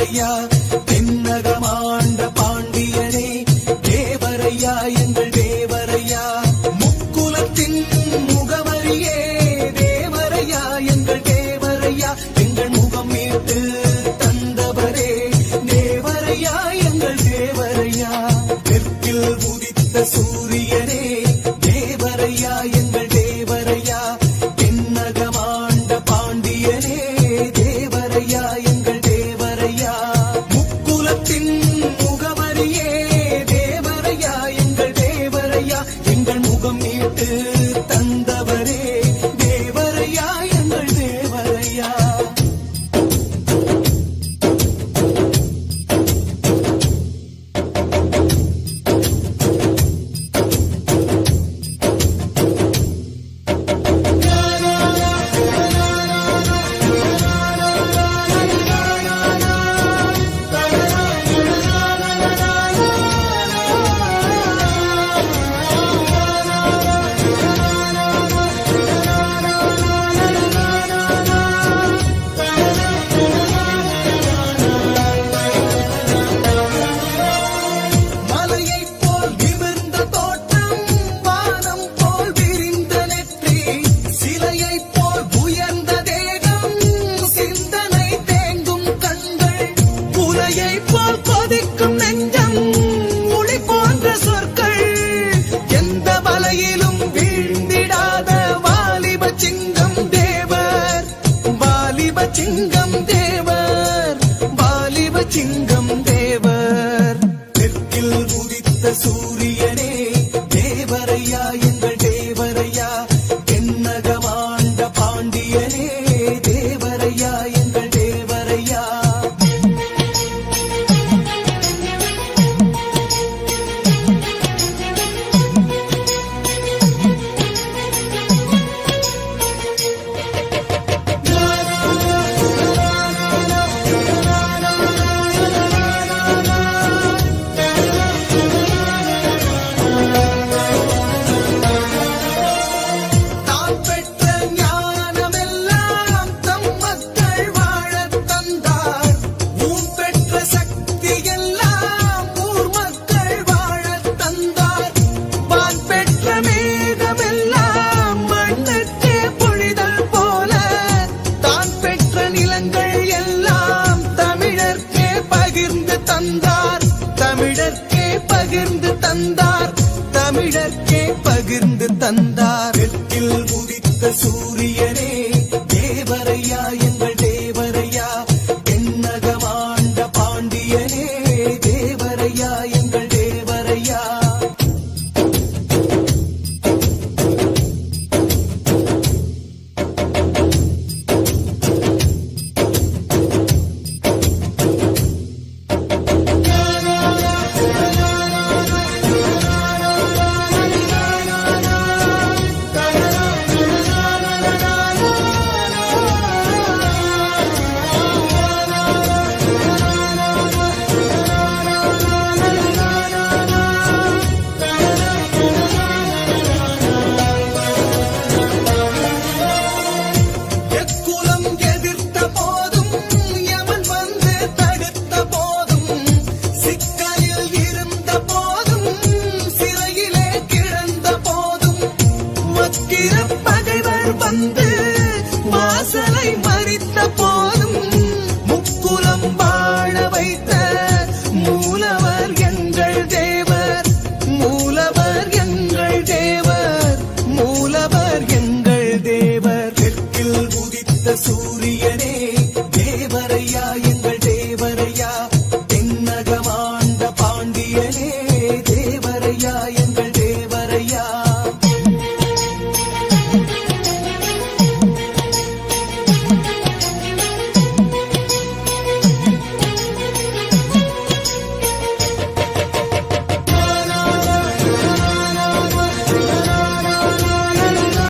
தேவரையா தென்னகமாண்ட பாண்டியனே தேவரையா எங்கள் தேவரையா முக்குலத்தின் முகவரியே தேவரையா எங்கள் தேவரையா எங்கள் முகம் மீட்டு தந்தவரே தேவரையா எங்கள் தேவரையா தெற்கில் உதித்த சூரியனே தேவரையா எங்கள் தேவரையா தென்னகமாண்ட பாண்டியனே தேவரையா எங்கள் தேவரையா முக்குலத்தின் முகவரியே தேவரையா எங்கள் தேவரையா எங்கள் முகம் மீட்டு தந்தவரே தேவரையா எங்கள் தேவரையா சிங்கம் தேவர் வாலிப சிங்கம் தேவர் தெற்கில் உதித்த சூரியனே தேவரையா எங்கள் தேவரையா தென்னகமாண்ட பாண்டியனே தேவரையா எங்கள் தேவரையா தமிழர்க்கே பகிர்ந்து தந்தார் தெற்கில் உதித்த சூரியனே தேவரையா